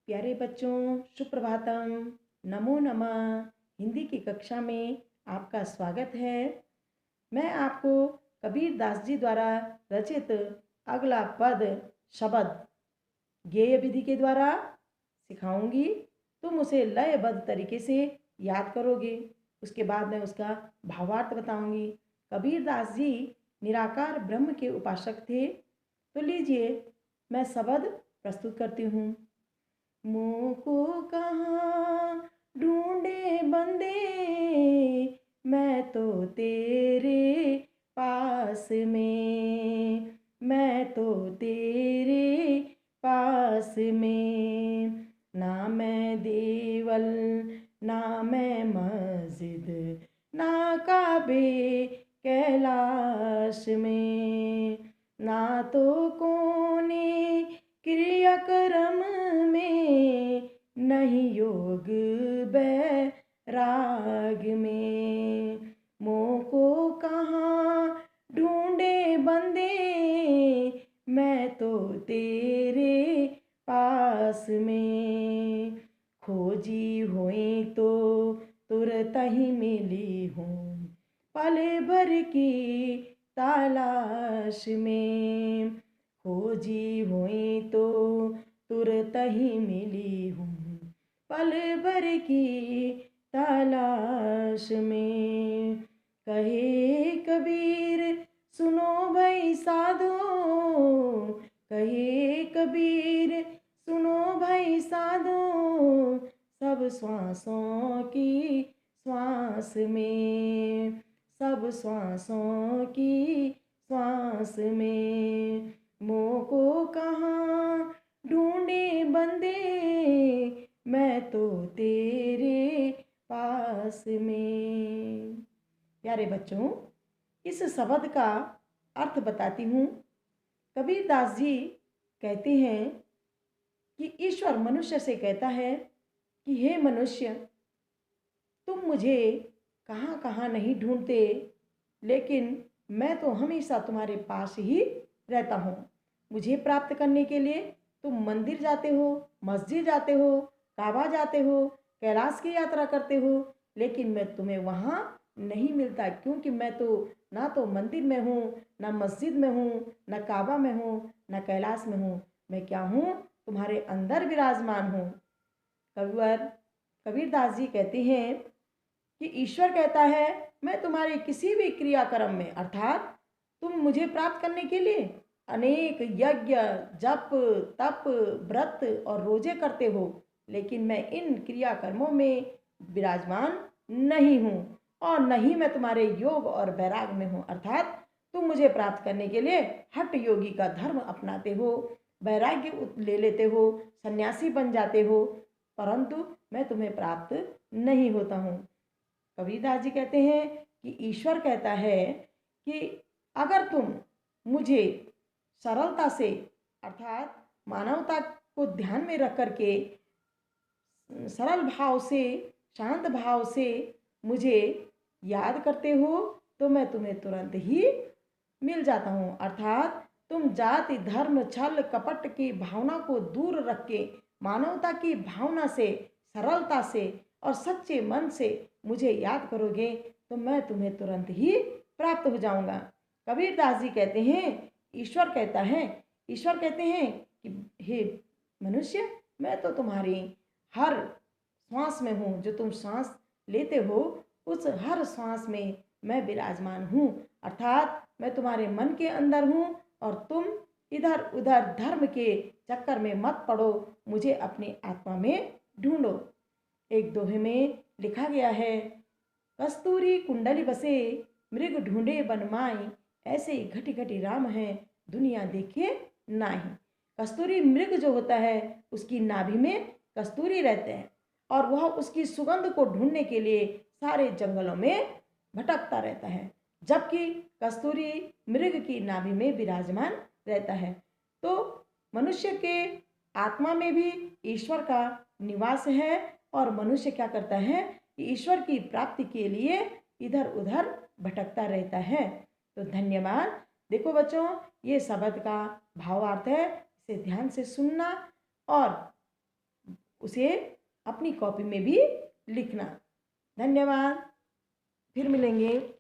प्यारे बच्चों, सुप्रभातम। नमो नमः। हिंदी की कक्षा में आपका स्वागत है। मैं आपको कबीर दास जी द्वारा रचित अगला पद शब्द गेय विधि के द्वारा सिखाऊंगी। तुम उसे लयबद्ध तरीके से याद करोगे। उसके बाद मैं उसका भावार्थ बताऊंगी। कबीर दास जी निराकार ब्रह्म के उपासक थे। तो लीजिए, मैं शब्द प्रस्तुत करती हूँ। मुँह को कहाँ ढूंढे बंदे, मैं तो तेरे पास में, मैं तो तेरे पास में। ना मैं देवल ना मैं मस्जिद, ना काबे कैलाश में, ना तो कोने क्रियाक्रम में, नहीं योग बैराग में। मोह को कहाँ ढूंढे बंदे, मैं तो तेरे पास में। खोजी हुई तो तुरत ही मिली हूँ, पल भर की तलाश में। खोजी हुई तो तुरत ही मिली हूँ, पल भर की तलाश में। कहे कबीर सुनो भाई साधो, कहे कबीर सुनो भाई साधो, सब श्वासों की श्वास में, सब श्वासों की श्वास में। मोह को कहाँ ढूंढे बंदे, मैं तो तेरे पास में। प्यारे बच्चों, इस शब्द का अर्थ बताती हूँ। कबीर दास जी कहते हैं कि ईश्वर मनुष्य से कहता है कि हे मनुष्य, तुम मुझे कहाँ कहाँ नहीं ढूंढते, लेकिन मैं तो हमेशा तुम्हारे पास ही रहता हूँ। मुझे प्राप्त करने के लिए तुम मंदिर जाते हो, मस्जिद जाते हो, काबा जाते हो, कैलाश की यात्रा करते हो, लेकिन मैं तुम्हें वहाँ नहीं मिलता, क्योंकि मैं तो ना तो मंदिर में हूँ, ना मस्जिद में हूँ, ना काबा में हूँ, ना कैलाश में हूँ। मैं क्या हूँ? तुम्हारे अंदर विराजमान हूँ। कबीर दास जी कहते हैं कि ईश्वर कहता है, मैं तुम्हारे किसी भी क्रियाक्रम में, अर्थात तुम मुझे प्राप्त करने के लिए अनेक यज्ञ, जप, तप, व्रत और रोजे करते हो, लेकिन मैं इन क्रियाकर्मों में विराजमान नहीं हूँ, और नहीं मैं तुम्हारे योग और वैराग में हूँ। अर्थात तुम मुझे प्राप्त करने के लिए हठ योगी का धर्म अपनाते हो, वैराग्य ले लेते हो, सन्यासी बन जाते हो, परंतु मैं तुम्हें प्राप्त नहीं होता हूँ। कबीरदास जी कहते हैं कि ईश्वर कहता है कि अगर तुम मुझे सरलता से, अर्थात मानवता को ध्यान में रख करके सरल भाव से, शांत भाव से मुझे याद करते हो, तो मैं तुम्हें तुरंत ही मिल जाता हूँ। अर्थात तुम जाति, धर्म, छल, कपट की भावना को दूर रख के मानवता की भावना से, सरलता से और सच्चे मन से मुझे याद करोगे, तो मैं तुम्हें तुरंत ही प्राप्त हो जाऊंगा। कबीर दास जी कहते हैं, ईश्वर कहता है, ईश्वर कहते हैं कि हे मनुष्य, मैं तो तुम्हारी हर श्वास में हूँ। जो तुम सांस लेते हो, उस हर श्वास में मैं विराजमान हूँ। अर्थात मैं तुम्हारे मन के अंदर हूँ, और तुम इधर उधर धर्म के चक्कर में मत पड़ो, मुझे अपनी आत्मा में ढूंढो। एक दोहे में लिखा गया है, कस्तूरी कुंडली बसे, मृग ढूंढे बनमाई, ऐसे घटी घटी राम है, दुनिया देखे नाही। कस्तूरी मृग जो होता है, उसकी नाभि में कस्तूरी रहते हैं, और वह उसकी सुगंध को ढूंढने के लिए सारे जंगलों में भटकता रहता है, जबकि कस्तूरी मृग की नाभि में विराजमान रहता है। तो मनुष्य के आत्मा में भी ईश्वर का निवास है, और मनुष्य क्या करता है कि ईश्वर की प्राप्ति के लिए इधर उधर भटकता रहता है। तो धन्यवाद। देखो बच्चों, ये शब्द का भावार्थ है, इसे ध्यान से सुनना और उसे अपनी कॉपी में भी लिखना। धन्यवाद, फिर मिलेंगे।